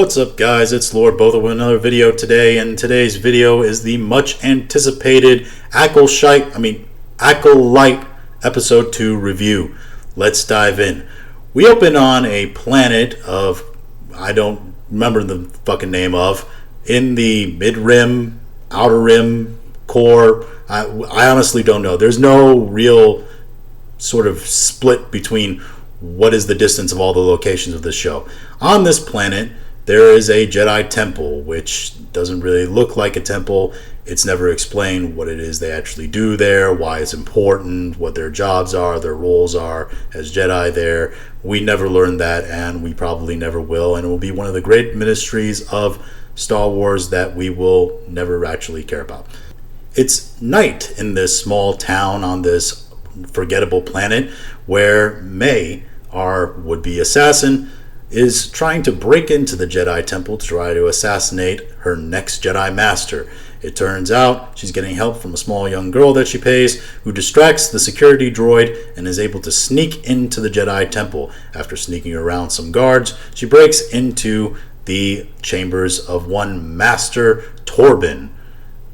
What's up, guys? It's Lord Botha with another video today, and today's video is the much anticipated Acolyte episode 2 review. Let's dive in. We open on a planet of, I don't remember the fucking name of, in the mid-rim, outer rim, core. I honestly don't know. There's no real sort of split between what is the distance of all the locations of this show. On this planet, there is a Jedi temple, which doesn't really look like a temple. It's never explained what it is they actually do there, why it's important, what their jobs are, their roles are as Jedi there. We never learned that, and we probably never will, and it will be one of the great mysteries of Star Wars that we will never actually care about. It's night in this small town on this forgettable planet where May, our would-be assassin, is trying to break into the Jedi Temple to try to assassinate her next Jedi Master. It turns out she's getting help from a small young girl that she pays, who distracts the security droid and is able to sneak into the Jedi Temple. After sneaking around some guards, she breaks into the chambers of one Master Torben,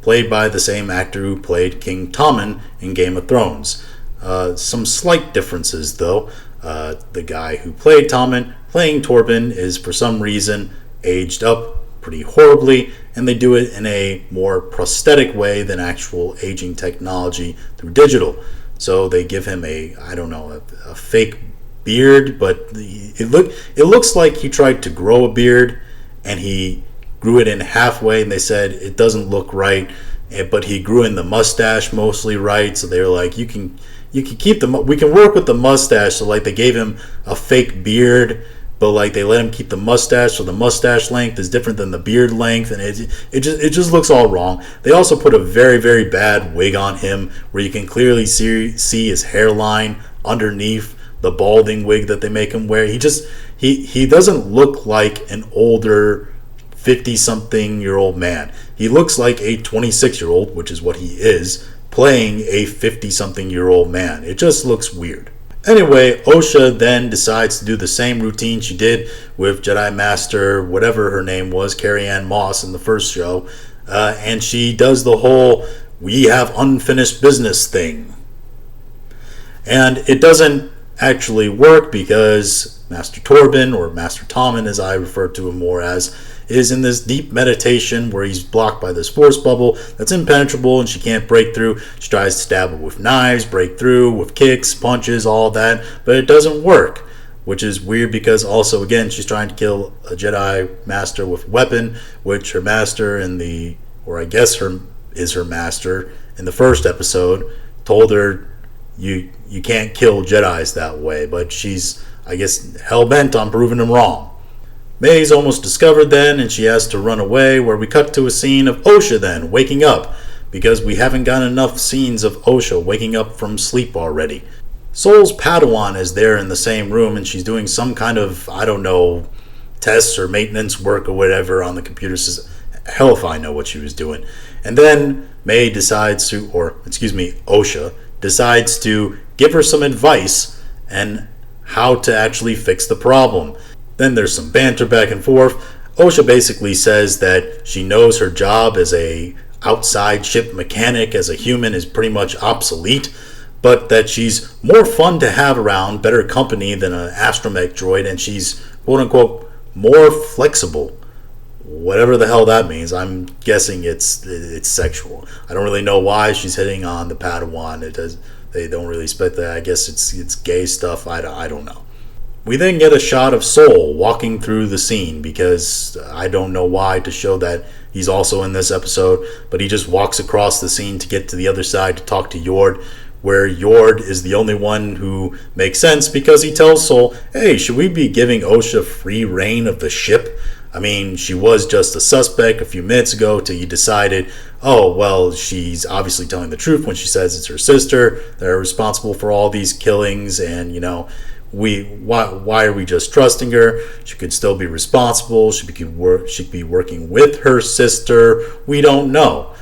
played by the same actor who played King Tommen in Game of Thrones. Some slight differences, though. The guy who played Tommen, playing Torben, is for some reason aged up pretty horribly, and they do it in a more prosthetic way than actual aging technology through digital. So they give him a fake beard, but it looks like he tried to grow a beard and he grew it in halfway, and they said it doesn't look right, but he grew in the mustache mostly right. So they were like, you can keep we can work with the mustache. So like they gave him a fake beard, but like they let him keep the mustache, so the mustache length is different than the beard length, and it just looks all wrong. They also put a very, very bad wig on him where you can clearly see his hairline underneath the balding wig that they make him wear. He doesn't look like an older 50-something-year-old man. He looks like a 26-year-old, which is what he is, playing a 50-something-year-old man. It just looks weird. Anyway, Osha then decides to do the same routine she did with Jedi Master, whatever her name was, Carrie-Anne Moss in the first show, and she does the whole "we have unfinished business" thing. And it doesn't actually work because Master Torben, or Master Tommen as I refer to him more as, is in this deep meditation where he's blocked by this force bubble that's impenetrable and she can't break through. She tries to stab him with knives, break through with kicks, punches, all that, but it doesn't work, which is weird because also, again, she's trying to kill a Jedi Master with a weapon, which her master is her master in the first episode, told her you can't kill Jedis that way, but she's, I guess, hell-bent on proving them wrong. May's almost discovered then, and she has to run away, where we cut to a scene of Osha then waking up, because we haven't gotten enough scenes of Osha waking up from sleep already. Sol's Padawan is there in the same room, and she's doing some kind of, tests or maintenance work or whatever on the computer system. Hell if I know what she was doing. And then Osha decides to give her some advice and how to actually fix the problem. Then there's some banter back and forth. Osha basically says that she knows her job as a outside ship mechanic as a human is pretty much obsolete, but that she's more fun to have around, better company than an astromech droid, and she's quote-unquote more flexible. Whatever the hell that means. I'm guessing it's sexual. I don't really know why she's hitting on the Padawan. They don't really split that. I guess it's gay stuff. I don't know. We then get a shot of Sol walking through the scene, because I don't know why to show that he's also in this episode, but he just walks across the scene to get to the other side to talk to Yord, where Yord is the only one who makes sense, because he tells Sol, hey, should we be giving Osha free reign of the ship? I mean, she was just a suspect a few minutes ago till you decided, oh, well, she's obviously telling the truth when she says it's her sister. They're responsible for all these killings, and, why are we just trusting her? She could still be responsible. She could be working with her sister. We don't know.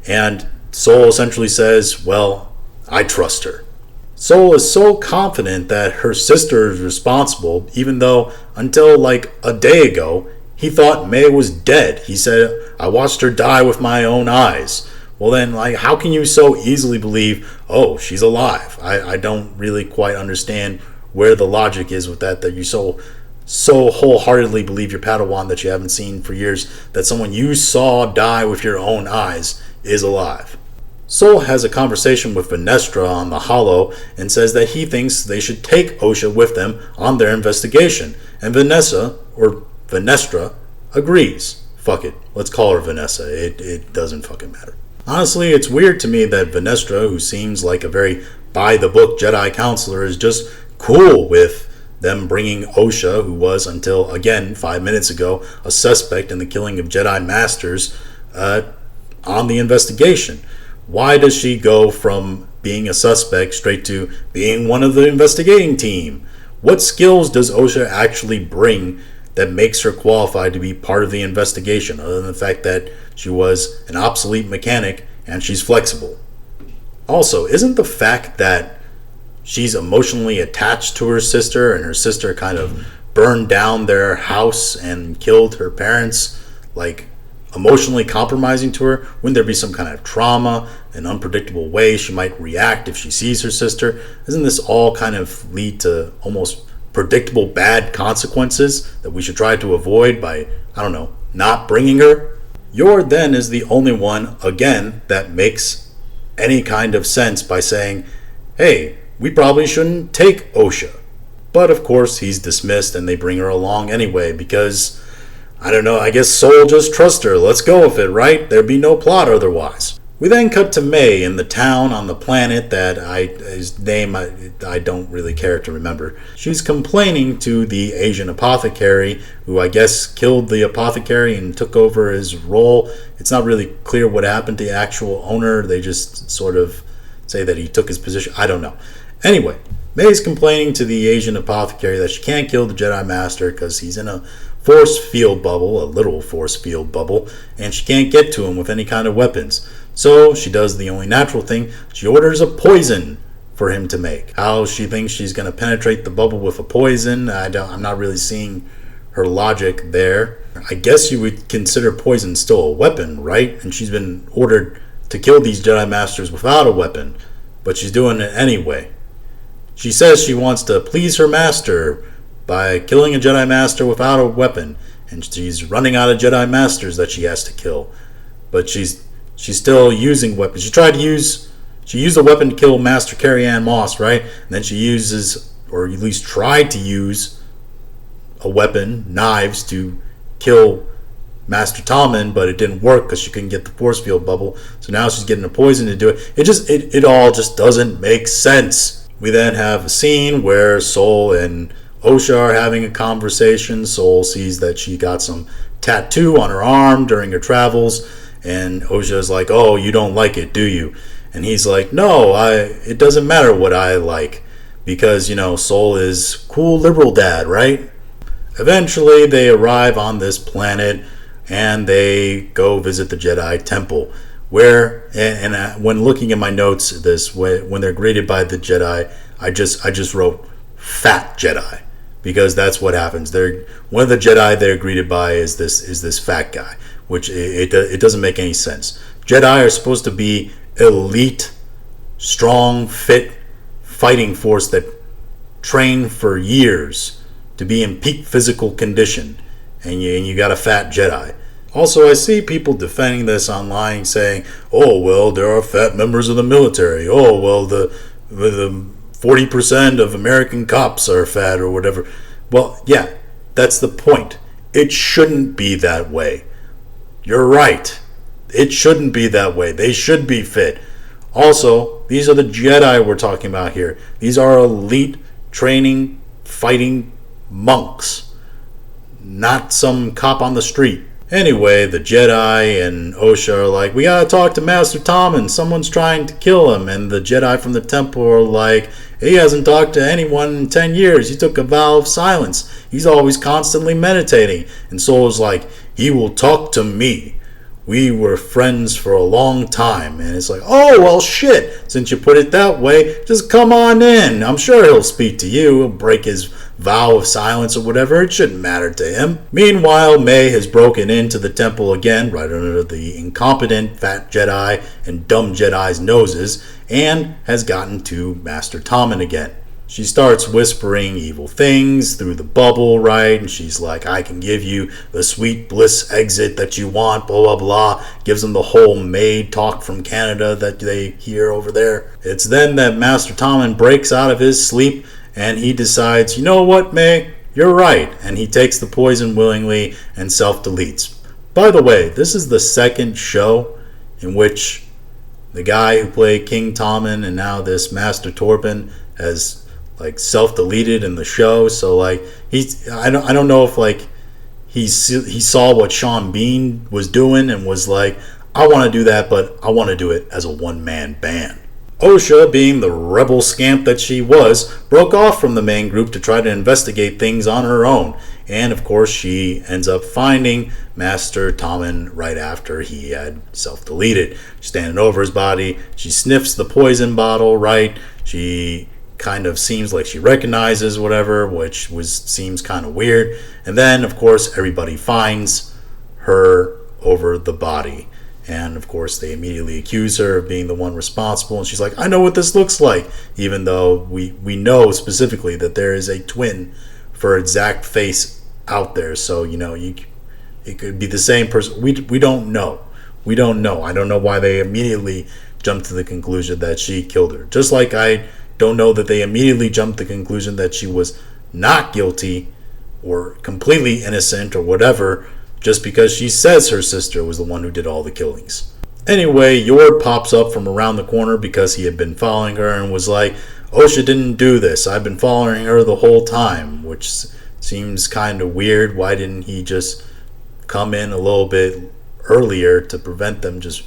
And Sol essentially says, well, I trust her. Sol is so confident that her sister is responsible, even though until like a day ago, He thought May was dead. He said, I watched her die with my own eyes. Well then, like, how can you so easily believe, oh, she's alive? I don't really quite understand where the logic is with that you so wholeheartedly believe your Padawan that you haven't seen for years, that someone you saw die with your own eyes is alive. Soul has a conversation with Venestra on the Hollow and says that he thinks they should take Osha with them on their investigation. And Venestra agrees. Fuck it. Let's call her Vanessa. It doesn't fucking matter. Honestly, it's weird to me that Venestra, who seems like a very by-the-book Jedi counselor, is just cool with them bringing Osha, who was, until, again, 5 minutes ago, a suspect in the killing of Jedi Masters, on the investigation. Why does she go from being a suspect straight to being one of the investigating team? What skills does Osha actually bring that makes her qualified to be part of the investigation, other than the fact that she was an obsolete mechanic and she's flexible? Also, isn't the fact that she's emotionally attached to her sister and her sister kind of burned down their house and killed her parents, like, emotionally compromising to her? Wouldn't there be some kind of trauma, an unpredictable way she might react if she sees her sister? Doesn't this all kind of lead to almost predictable bad consequences that we should try to avoid by, I don't know, not bringing her? Yor then is the only one, again, that makes any kind of sense by saying, hey, we probably shouldn't take Osha. But of course he's dismissed and they bring her along anyway because, I don't know, I guess Soul just trusts her. Let's go with it, right? There'd be no plot otherwise. We then cut to May in the town on the planet that his name I don't really care to remember. She's complaining to the Asian apothecary, who I guess killed the apothecary and took over his role. It's not really clear what happened to the actual owner. They just sort of say that he took his position. I don't know. Anyway, May's complaining to the Asian apothecary that she can't kill the Jedi Master because he's in a force field bubble, a literal force field bubble, and she can't get to him with any kind of weapons. So she does the only natural thing. She orders a poison for him to make. How she thinks she's going to penetrate the bubble with a poison, I'm not really seeing her logic there. I guess you would consider poison still a weapon, right? And she's been ordered to kill these Jedi Masters without a weapon, but she's doing it anyway. She says she wants to please her master by killing a Jedi Master without a weapon, and she's running out of Jedi Masters that she has to kill. But she's still using weapons. She used a weapon to kill Master Carrie-Ann Moss, right? And then she uses, or at least tried to use, a weapon, knives, to kill Master Tommen, but it didn't work because she couldn't get the force field bubble. So now she's getting a poison to do it. It all just doesn't make sense. We then have a scene where Soul and Osha are having a conversation. Soul sees that she got some tattoo on her arm during her travels, and Osha is like, oh, you don't like it, do you? And he's like, no, it doesn't matter what I like, because, Soul is cool liberal dad, right? Eventually, they arrive on this planet, and they go visit the Jedi Temple, where, and when looking at my notes, when they're greeted by the Jedi, I just wrote fat Jedi, because that's what happens. One of the Jedi they're greeted by is this fat guy, which it doesn't make any sense. Jedi are supposed to be elite, strong, fit fighting force that train for years to be in peak physical condition, and you got a fat Jedi. Also, I see people defending this online, saying, oh, well, there are fat members of the military. Oh, well, the 40% of American cops are fat or whatever. Well, yeah, that's the point. It shouldn't be that way. You're right. It shouldn't be that way. They should be fit. Also, these are the Jedi we're talking about here. These are elite training, fighting monks, not some cop on the street. Anyway, the Jedi and Osha are like, we gotta talk to Master Tommen. Someone's trying to kill him. And the Jedi from the temple are like, he hasn't talked to anyone in 10 years. He took a vow of silence. He's always constantly meditating. And Soul is like, he will talk to me. We were friends for a long time. And it's like, oh, well, shit. Since you put it that way, just come on in. I'm sure he'll speak to you. He'll break his vow of silence or whatever. It shouldn't matter to him. Meanwhile, May has broken into the temple again, right under the incompetent fat Jedi and dumb Jedi's noses, and has gotten to Master Tommen again. She starts whispering evil things through the bubble, right? And she's like, I can give you the sweet bliss exit that you want, blah, blah, blah. Gives them the whole maid talk from Canada that they hear over there. It's then that Master Tommen breaks out of his sleep and he decides, you know what, May? You're right. And he takes the poison willingly and self-deletes. By the way, this is the second show in which the guy who played King Tommen and now this Master Torben has self-deleted in the show. So I don't know if he saw what Sean Bean was doing and was like, I want to do that, but I want to do it as a one-man band. Osha, being the rebel scamp that she was, broke off from the main group to try to investigate things on her own. And of course she ends up finding Master Tommen right after he had self-deleted. She's standing over his body. She sniffs the poison bottle, right? She kind of seems like she recognizes whatever, which seems kind of weird. And then, of course, everybody finds her over the body. And, of course, they immediately accuse her of being the one responsible. And she's like, I know what this looks like. Even though we know specifically that there is a twin for her exact face out there. So, it could be the same person. We don't know. We don't know. I don't know why they immediately jumped to the conclusion that she killed her. Just like I don't know that they immediately jumped to the conclusion that she was not guilty or completely innocent or whatever just because she says her sister was the one who did all the killings. Anyway, Yord pops up from around the corner because he had been following her and was like, Osha didn't do this. I've been following her the whole time, which seems kind of weird. Why didn't he just come in a little bit earlier to prevent them just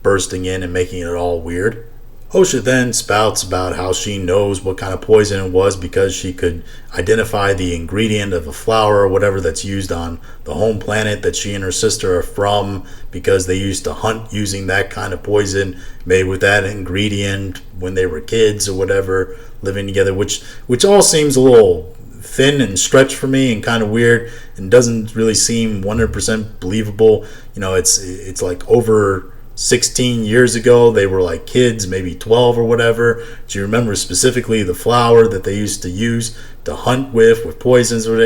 bursting in and making it all weird? Osha then spouts about how she knows what kind of poison it was because she could identify the ingredient of a flower or whatever that's used on the home planet that she and her sister are from, because they used to hunt using that kind of poison made with that ingredient when they were kids or whatever, living together, which all seems a little thin and stretched for me and kind of weird and doesn't really seem 100% believable. It's like over 16 years ago, they were like kids, maybe 12 or whatever. Do you remember specifically the flower that they used to use to hunt with poisons or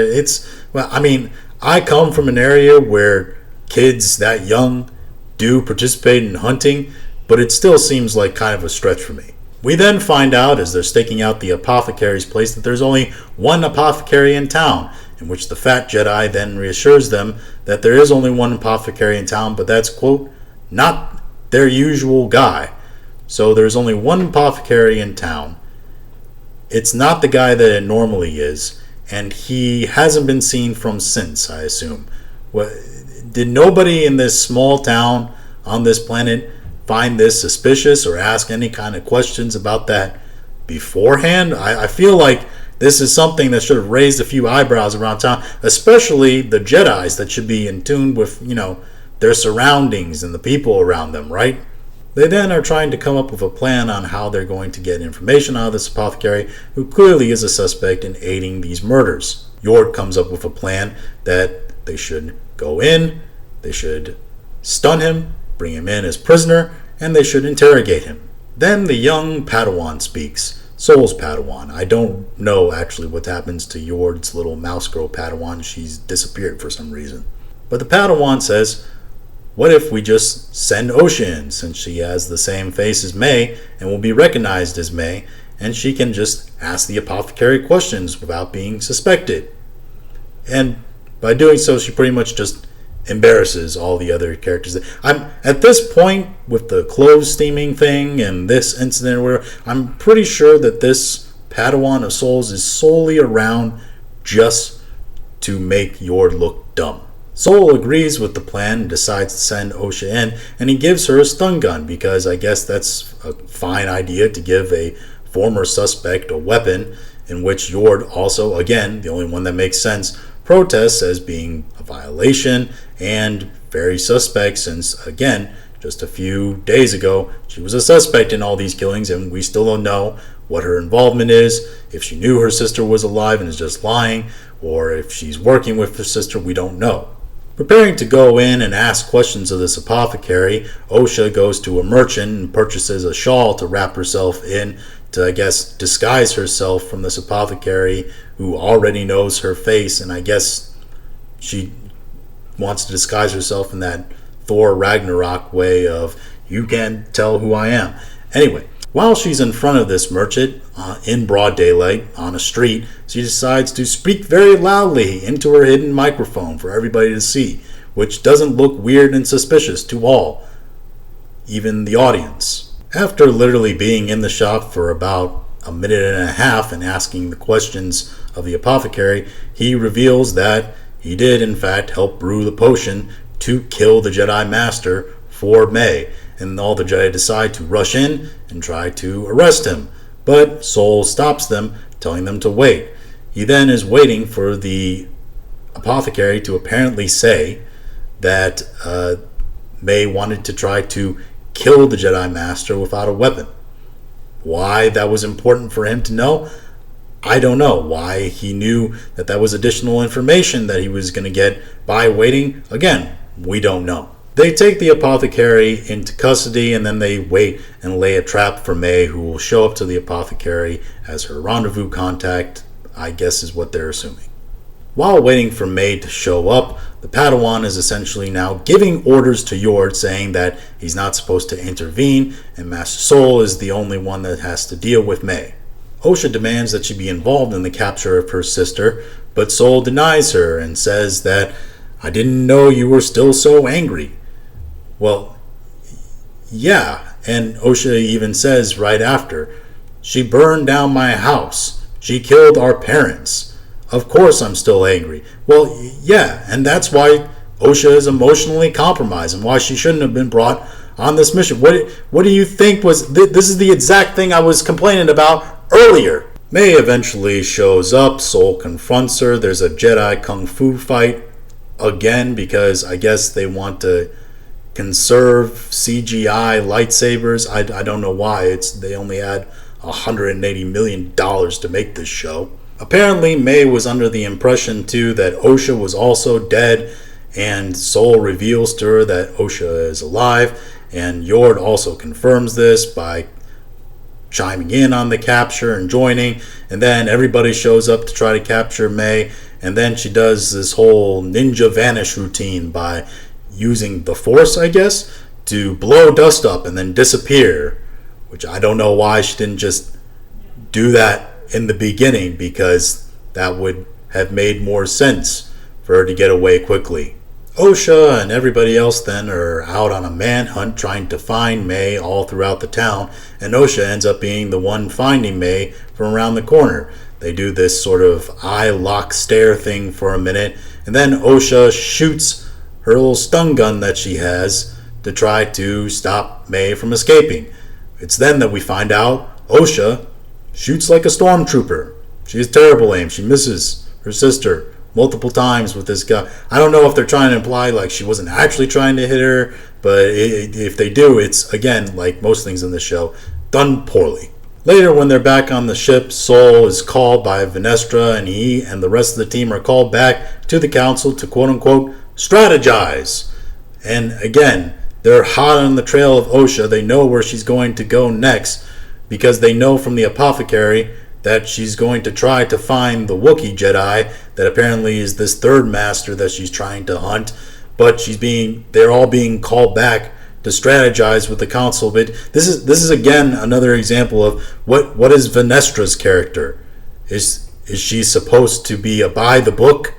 whatever? I come from an area where kids that young do participate in hunting, but it still seems like kind of a stretch for me. We then find out, as they're staking out the apothecary's place, that there's only one apothecary in town, in which the fat Jedi then reassures them that there is only one apothecary in town, but that's, quote, not their usual guy. So there's only one apothecary in town. It's not the guy that it normally is, and he hasn't been seen from since, I assume. Did nobody in this small town on this planet find this suspicious or ask any kind of questions about that beforehand? I feel like this is something that should have raised a few eyebrows around town, especially the Jedis that should be in tune with, their surroundings and the people around them, right? They then are trying to come up with a plan on how they're going to get information out of this apothecary, who clearly is a suspect in aiding these murders. Yord comes up with a plan that they should go in, they should stun him, bring him in as prisoner, and they should interrogate him. Then the young Padawan speaks. Soul's Padawan. I don't know actually what happens to Yord's little mouse girl Padawan. She's disappeared for some reason. But the Padawan says, what if we just send Osha in, since she has the same face as May and will be recognized as May, and she can just ask the apothecary questions without being suspected. And by doing so, she pretty much just embarrasses all the other characters. I'm at this point with the clothes steaming thing and this incident, where I'm pretty sure that this Padawan of Souls is solely around just to make Yord look dumb. Soul agrees with the plan and decides to send Osha in, and he gives her a stun gun because I guess that's a fine idea to give a former suspect a weapon, in which Yord also, again, the only one that makes sense, protests as being a violation and very suspect since, again, just a few days ago, she was a suspect in all these killings, and we still don't know what her involvement is, if she knew her sister was alive and is just lying, or if she's working with her sister, we don't know. Preparing to go in and ask questions of this apothecary, Osha goes to a merchant and purchases a shawl to wrap herself in to, I guess, disguise herself from this apothecary who already knows her face, and I guess she wants to disguise herself in that Thor Ragnarok way of, you can't tell who I am. Anyway, while she's in front of this merchant in broad daylight on a street, she decides to speak very loudly into her hidden microphone for everybody to see, which doesn't look weird and suspicious to all, even the audience. After literally being in the shop for about a minute and a half and asking the questions of the apothecary, he reveals that he did in fact help brew the potion to kill the Jedi Master for May, and all the Jedi decide to rush in and try to arrest him. But Sol stops them, telling them to wait. He then is waiting for the apothecary to apparently say that May wanted to try to kill the Jedi Master without a weapon. Why that was important for him to know, I don't know. Why he knew that that was additional information that he was going to get by waiting, again, we don't know. They take the apothecary into custody, and then they wait and lay a trap for May, who will show up to the apothecary as her rendezvous contact, I guess is what they're assuming. While waiting for May to show up, the Padawan is essentially now giving orders to Yord, saying that he's not supposed to intervene, and Master Sol is the only one that has to deal with May. Osha demands that she be involved in the capture of her sister, but Sol denies her and says that, I didn't know you were still so angry. Well, yeah, and Osha even says right after, she burned down my house. She killed our parents. Of course I'm still angry. Well, yeah, and that's why Osha is emotionally compromised and why she shouldn't have been brought on this mission. What do you think was... This is the exact thing I was complaining about earlier. May eventually shows up. Sol confronts her. There's a Jedi Kung Fu fight again because I guess they want to conserve CGI lightsabers. I don't know why. They only had $180 million to make this show. Apparently, May was under the impression, too, that Osha was also dead, and Sol reveals to her that Osha is alive, and Yord also confirms this by chiming in on the capture and joining, and then everybody shows up to try to capture May, and then she does this whole ninja vanish routine by using the Force, I guess, to blow dust up and then disappear, which I don't know why she didn't just do that in the beginning, because that would have made more sense for her to get away quickly. Osha and everybody else then are out on a manhunt trying to find May all throughout the town, and Osha ends up being the one finding May from around the corner. They do this sort of eye lock stare thing for a minute, and then Osha shoots her little stun gun that she has to try to stop May from escaping. It's then that we find out Osha shoots like a stormtrooper. She has terrible aim. She misses her sister multiple times with this gun. I don't know if they're trying to imply like she wasn't actually trying to hit her, but if they do, it's, again, like most things in this show, done poorly. Later, when they're back on the ship, Sol is called by Venestra, and he and the rest of the team are called back to the council to quote-unquote strategize. And again, they're hot on the trail of Osha. They know where she's going to go next because they know from the apothecary that she's going to try to find the Wookiee Jedi that apparently is this third master that she's trying to hunt, but they're all being called back to strategize with the council. But this is again another example of what is Venestra's character? Is she supposed to be a by the book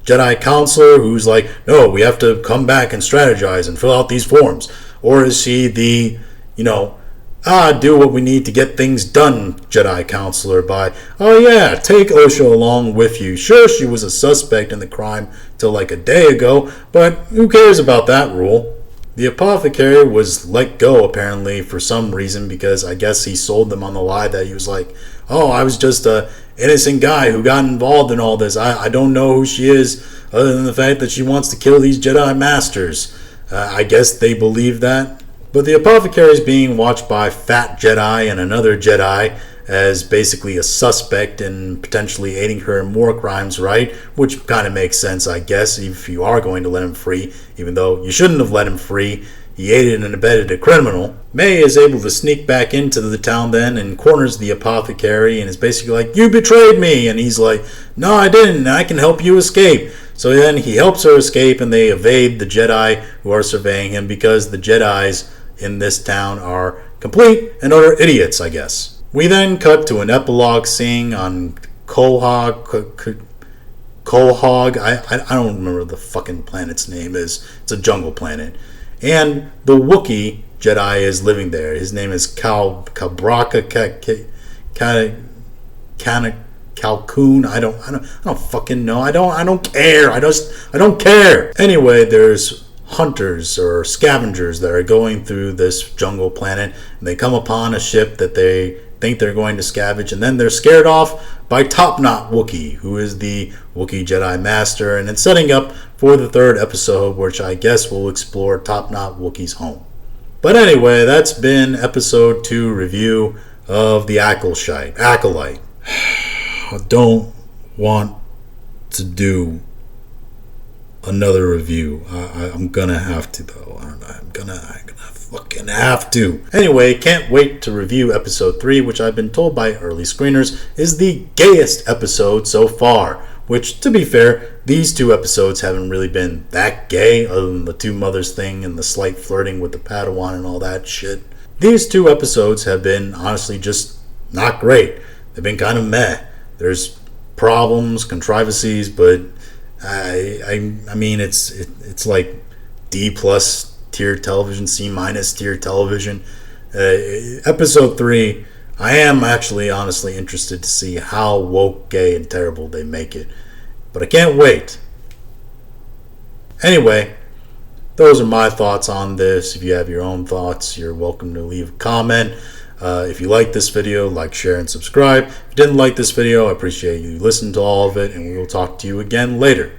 Jedi counselor who's like, no, we have to come back and strategize and fill out these forms? Or is she the, do what we need to get things done Jedi counselor by, oh yeah, take Osha along with you. Sure, she was a suspect in the crime till like a day ago, but who cares about that rule? The apothecary was let go apparently for some reason, because I guess he sold them on the lie that he was like, oh, I was just a innocent guy who got involved in all this. I don't know who she is other than the fact that she wants to kill these Jedi Masters. I guess they believe that. But the apothecary is being watched by Fat Jedi and another Jedi as basically a suspect in potentially aiding her in more crimes, right? Which kind of makes sense, I guess, if you are going to let him free, even though you shouldn't have let him free. He aided and abetted a criminal. May is able to sneak back into the town then and corners the apothecary and is basically like, you betrayed me! And he's like, no, I didn't. I can help you escape. So then he helps her escape and they evade the Jedi who are surveying him, because the Jedis in this town are complete and utter idiots, I guess. We then cut to an epilogue scene on Quahog. I don't remember what the fucking planet's name is. It's a jungle planet. And the Wookiee Jedi is living there. His name is Calcoon. I don't fucking know. I don't care. I don't care. Anyway, there's hunters or scavengers that are going through this jungle planet, and they come upon a ship that they think they're going to scavenge, and then they're scared off by Top Knot Wookiee, who is the Wookiee Jedi Master, and it's setting up for the third episode, which I guess will explore Top Knot Wookiee's home. But anyway, that's been episode 2 review of the Acolyte. I don't want to do another review. I'm gonna have to, though. I'm gonna fucking have to. Anyway, can't wait to review episode 3, which I've been told by early screeners is the gayest episode so far. Which, to be fair, these 2 episodes haven't really been that gay, other than the two mothers thing and the slight flirting with the Padawan and all that shit. These 2 episodes have been, honestly, just not great. They've been kind of meh. There's problems, controversies, but I mean, it's like D+ tier television, C- tier television. Episode 3, I am actually honestly interested to see how woke, gay, and terrible they make it. But I can't wait. Anyway, those are my thoughts on this. If you have your own thoughts, you're welcome to leave a comment. If you like this video, like, share, and subscribe. If you didn't like this video, I appreciate you listening to all of it, and we will talk to you again later.